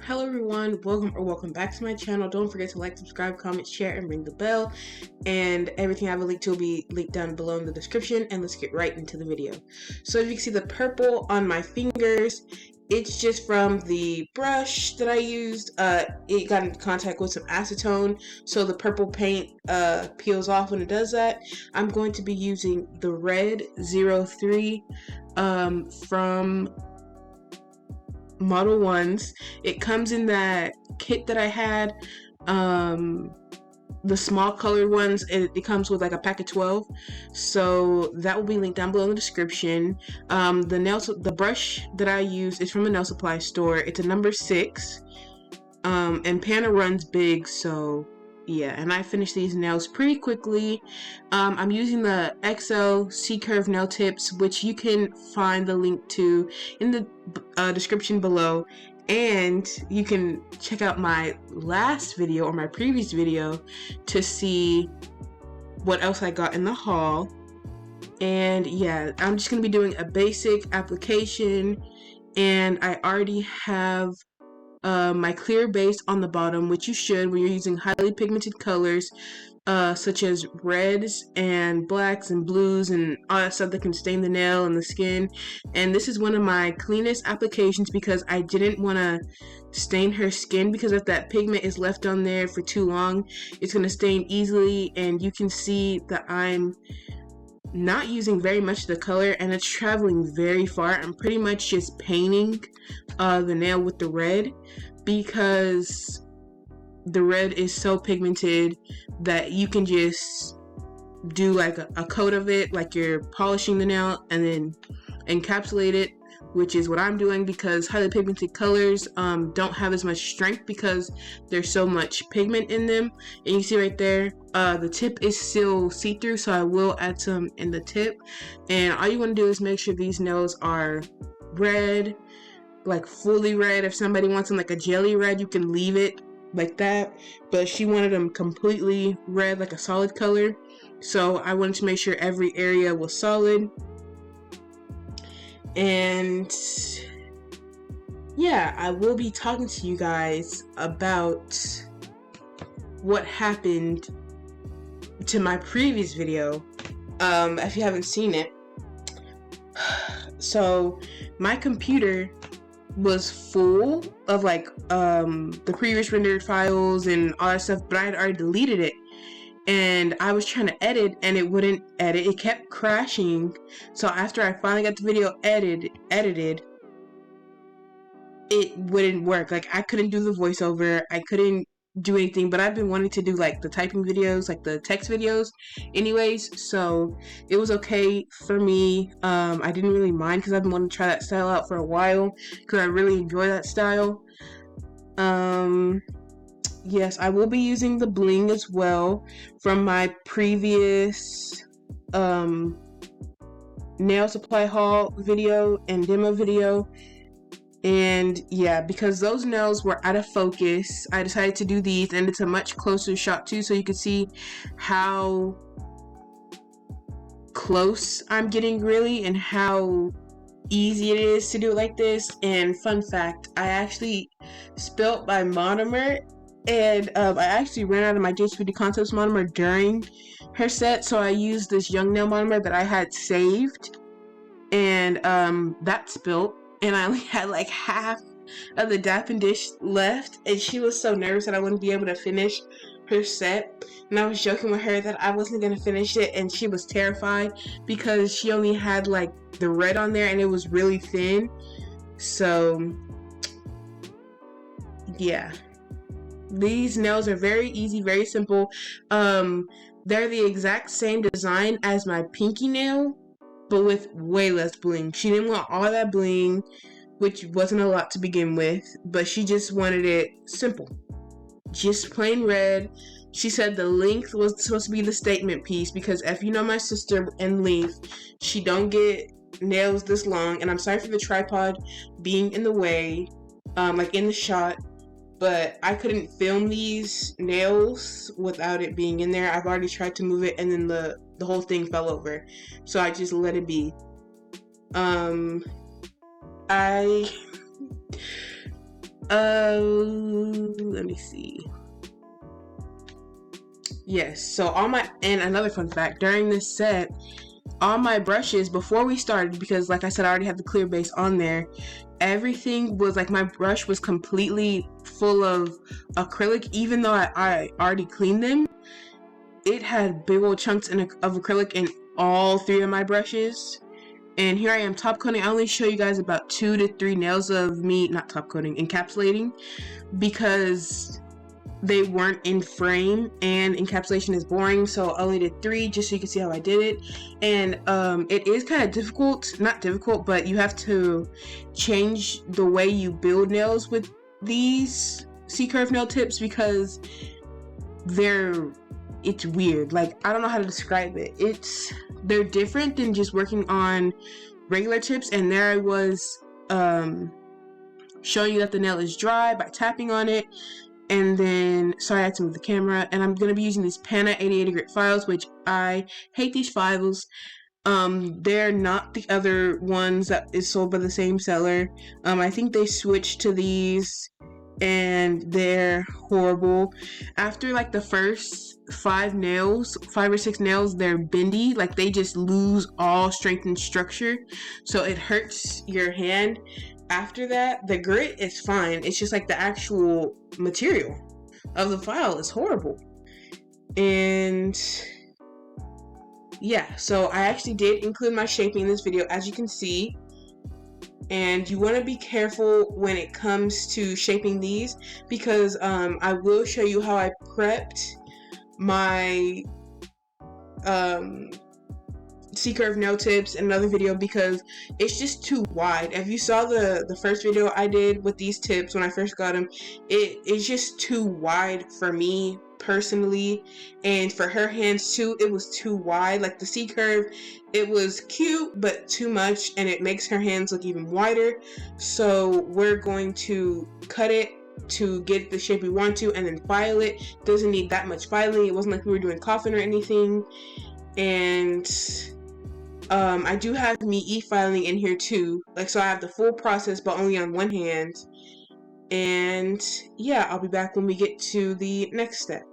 Hello everyone, welcome back to my channel. Don't forget to like, subscribe, comment, share, and ring the bell. And everything I have a link to will be linked down below in the description. And let's get right into the video. So if you can see the purple on my fingers, it's just from the brush that I used. It got in contact with some acetone, so the purple paint peels off when it does that. I'm going to be using the red 03 from Modelones. It comes in that kit that I had, the small colored ones. It comes with like a pack of 12, so that will be linked down below in the description. The brush that I use is from a nail supply store. It's a number 6, and Pana runs big, so yeah. And I finished these nails pretty quickly. I'm using the XL C curve nail tips, which you can find the link to in the description below, and you can check out my last video or my previous video to see what else I got in the haul. And yeah, I'm just gonna be doing a basic application, and I already have my clear base on the bottom, which you should when you're using highly pigmented colors, such as reds and blacks and blues and all that stuff that can stain the nail and the skin. And this is one of my cleanest applications because I didn't want to stain her skin, because if that pigment is left on there for too long, it's going to stain easily. And you can see that I'm not using very much of the color, and it's traveling very far. I'm pretty much just painting the nail with the red, because the red is so pigmented that you can just do like a coat of it, like you're polishing the nail, and then encapsulate it, which is what I'm doing, because highly pigmented colors don't have as much strength because there's so much pigment in them. And you see right there, the tip is still see-through, so I will add some in the tip. And all you want to do is make sure these nails are red, like fully red. If somebody wants them like a jelly red, you can leave it like that, but she wanted them completely red, like a solid color, so I wanted to make sure every area was solid. And yeah, I will be talking to you guys about what happened to my previous video, if you haven't seen it. So my computer was full of like the previous rendered files and all that stuff, but I had already deleted it, and I was trying to edit and it wouldn't edit. It kept crashing. So after I finally got the video edited, it wouldn't work. Like I couldn't do the voiceover, I couldn't do anything. But I've been wanting to do like the typing videos, like the text videos anyways, so it was okay for me. I didn't really mind because I've been wanting to try that style out for a while, because I really enjoy that style. Yes, I will be using the bling as well from my previous nail supply haul video and demo video. And yeah, because those nails were out of focus, I decided to do these, and it's a much closer shot too, so you can see how close I'm getting really, and how easy it is to do it like this. And fun fact, I actually spilt my monomer, and I actually ran out of my JSPD Concepts monomer during her set, so I used this Young Nail monomer that I had saved, and that spilt, and I only had like half of the dapping dish left, and she was so nervous that I wouldn't be able to finish her set. And I was joking with her that I wasn't going to finish it, and she was terrified because she only had like the red on there and it was really thin. So yeah, these nails are very easy, very simple. They're the exact same design as my pinky nail, but with way less bling. She didn't want all that bling, which wasn't a lot to begin with, but she just wanted it simple, just plain red. She said the length was supposed to be the statement piece, because if you know my sister in length, she don't get nails this long. And I'm sorry for the tripod being in the way, like in the shot, but I couldn't film these nails without it being in there. I've already tried to move it, and then the whole thing fell over, so I just let it be. Let me see. Yes, so and another fun fact, during this set, all my brushes, before we started, because like I said, I already have the clear base on there, everything was like, my brush was completely full of acrylic. Even though I already cleaned them, it had big old chunks of acrylic in all 3 of my brushes. And here I am top coating. I only show you guys about 2 to 3 nails of me, not top coating, encapsulating, because they weren't in frame and encapsulation is boring, so I only did 3 just so you can see how I did it. And it is kind of difficult, not difficult, but you have to change the way you build nails with these C-curve nail tips, because it's weird. Like, I don't know how to describe it. They're different than just working on regular tips. And there I was showing you that the nail is dry by tapping on it. And then, sorry, I had to move the camera. And I'm going to be using these Pana 88 grit files, which I hate these files. They're not the other ones that is sold by the same seller. I think they switched to these and they're horrible. After like the first 5 or 6 nails, they're bendy. Like, they just lose all strength and structure. So it hurts your hand. After that, the grit is fine. It's just like the actual material of the file is horrible. And yeah, so I actually did include my shaping in this video, as you can see. And you want to be careful when it comes to shaping these, because I will show you how I prepped my C-curve nail tips in another video, because it's just too wide. If you saw the first video I did with these tips when I first got them, it's just too wide for me personally, and for her hands too. It was too wide. Like, the C-curve, it was cute but too much, and it makes her hands look even wider. So we're going to cut it to get the shape we want to, and then file it. Doesn't need that much filing. It wasn't like we were doing coffin or anything. And I do have me e-filing in here too. Like, so I have the full process but only on one hand. And yeah, I'll be back when we get to the next step.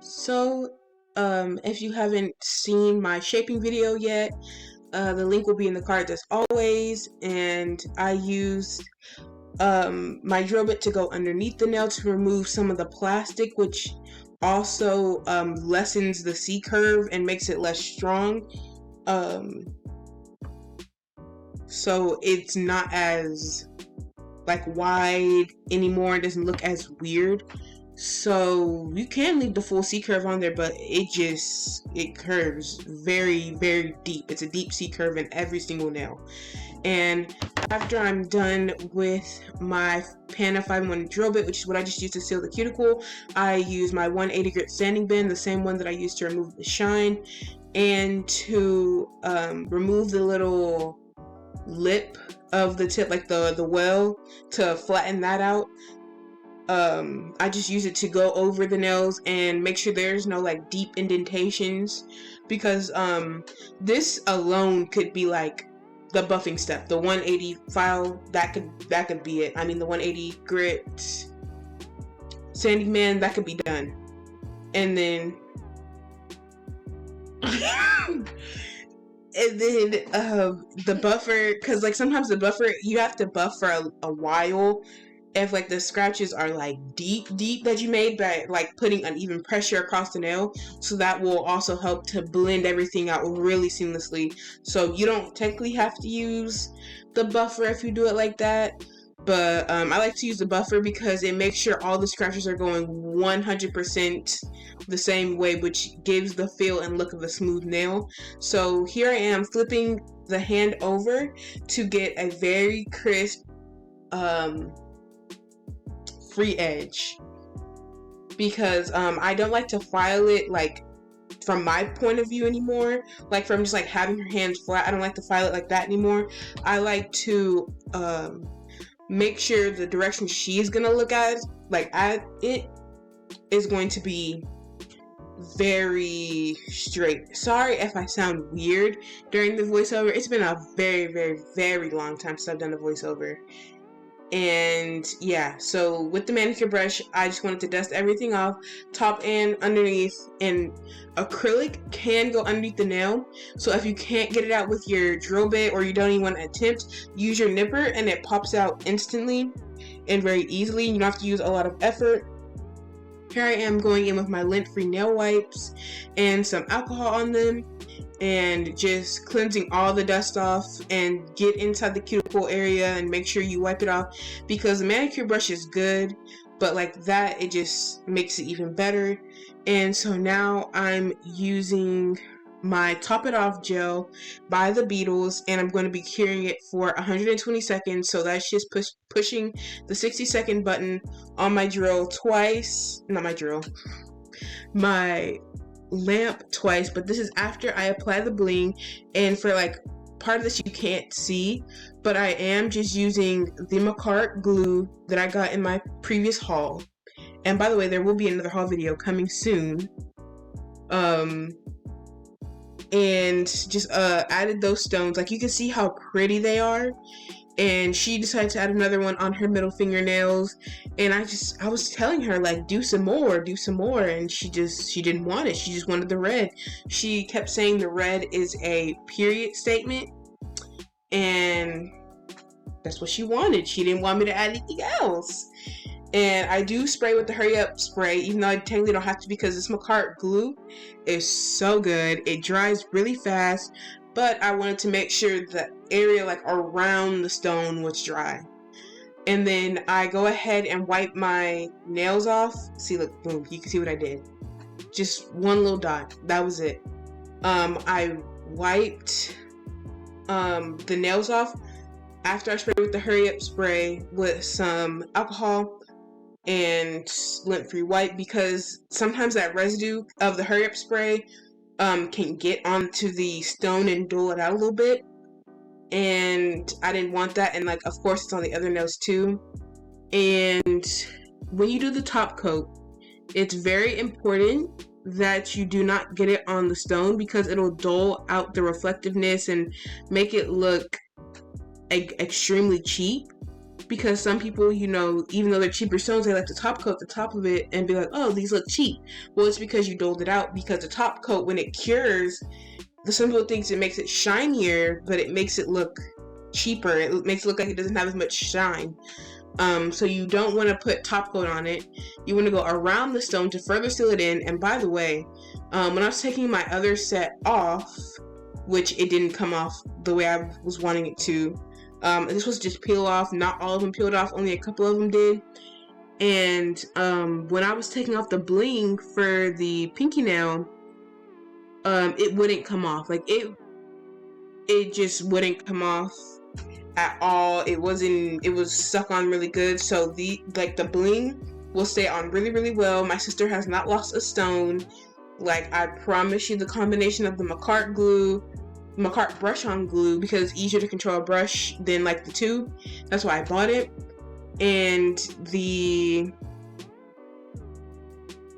So, if you haven't seen my shaping video yet, the link will be in the cards as always. And I used my drill bit to go underneath the nail to remove some of the plastic, which also lessens the C curve and makes it less strong. So it's not as like wide anymore. It doesn't look as weird. So you can leave the full C curve on there, but it curves very, very deep. It's a deep C curve in every single nail. And after I'm done with my Pana 5-in-1 drill bit, which is what I just used to seal the cuticle, I use my 180 grit sanding band, the same one that I used to remove the shine. and to remove the little lip of the tip, like the well, to flatten that out. I just use it to go over the nails and make sure there's no like deep indentations, because this alone could be like the buffing step, the 180 file, that could be it. I mean, the 180 grit sandy man, that could be done. And then and then the buffer, because like sometimes the buffer, you have to buff for a while if like the scratches are like deep that you made by like putting uneven pressure across the nail. So that will also help to blend everything out really seamlessly. So you don't technically have to use the buffer if you do it like that, but I like to use the buffer because it makes sure all the scratches are going 100% the same way, which gives the feel and look of a smooth nail. So here I am flipping the hand over to get a very crisp free edge, because I don't like to file it like from my point of view anymore, like from just like having her hands flat. I don't like to file it like that anymore. I like to make sure the direction she's gonna look at it is going to be very straight. Sorry if I sound weird during the voiceover. It's been a very long time since I've done a voiceover. And yeah, so with the manicure brush, I just wanted to dust everything off, top and underneath. And acrylic can go underneath the nail, so if you can't get it out with your drill bit, or you don't even want to attempt, use your nipper and it pops out instantly and very easily. You don't have to use a lot of effort. Here I am going in with my lint-free nail wipes and some alcohol on them, and just cleansing all the dust off, and get inside the cuticle area and make sure you wipe it off, because the manicure brush is good, but like that, it just makes it even better. And so now I'm using my Top It Off gel by the Beatles, and I'm going to be curing it for 120 seconds. So that's just pushing the 60-second button on my drill twice, not my drill, my lamp twice, but this is after I apply the bling. And for like part of this you can't see, but I am just using the Macart glue that I got in my previous haul. And by the way, there will be another haul video coming soon. And just added those stones. Like, you can see how pretty they are. And she decided to add another one on her middle fingernails, and I was telling her like, do some more, and she didn't want it. She just wanted the red. She kept saying the red is a period statement, and that's what she wanted. She didn't want me to add anything else. And I do spray with the hurry up spray, even though I technically don't have to, because this Macart glue is so good. It dries really fast, but I wanted to make sure the area like around the stone was dry. And then I go ahead and wipe my nails off. See, look, boom, you can see what I did. Just one little dot, that was it. I wiped the nails off after I sprayed with the hurry up spray with some alcohol and lint-free wipe, because sometimes that residue of the hurry up spray can get onto the stone and dull it out a little bit, and I didn't want that. And like, of course, it's on the other nails too. And when you do the top coat, it's very important that you do not get it on the stone, because it'll dull out the reflectiveness and make it look extremely cheap. Because some people, you know, even though they're cheaper stones, they like to top coat the top of it and be like, oh, these look cheap. Well, it's because you doled it out, because the top coat, when it cures, the simple thinks it makes it shinier, but it makes it look cheaper. It makes it look like it doesn't have as much shine. So you don't want to put top coat on it. You want to go around the stone to further seal it in. And by the way, when I was taking my other set off, which it didn't come off the way I was wanting it to, this was just peel off. Not all of them peeled off, only a couple of them did. And when I was taking off the bling for the pinky nail, it wouldn't come off. Like, it just wouldn't come off at all. It was stuck on really good. So the bling will stay on really well. My sister has not lost a stone. Like, I promise you, the combination of the Macart brush on glue, because it's easier to control a brush than like the tube. That's why I bought it. And the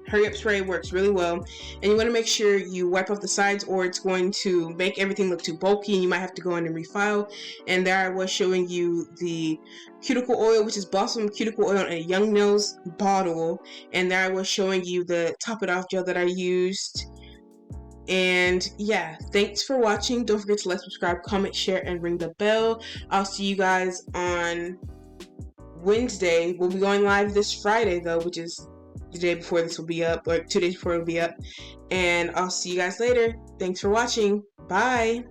Hurry Up Spray works really well. And you want to make sure you wipe off the sides, or it's going to make everything look too bulky and you might have to go in and refile. And there I was showing you the cuticle oil, which is Blossom Cuticle Oil in a Young Nails bottle. And there I was showing you the Top It Off gel that I used. And yeah, thanks for watching. Don't forget to like, subscribe, comment, share, and ring the bell. I'll see you guys on Wednesday. We'll be going live this Friday though, which is the day before this will be up, or 2 days before it will be up. And I'll see you guys later. Thanks for watching. Bye.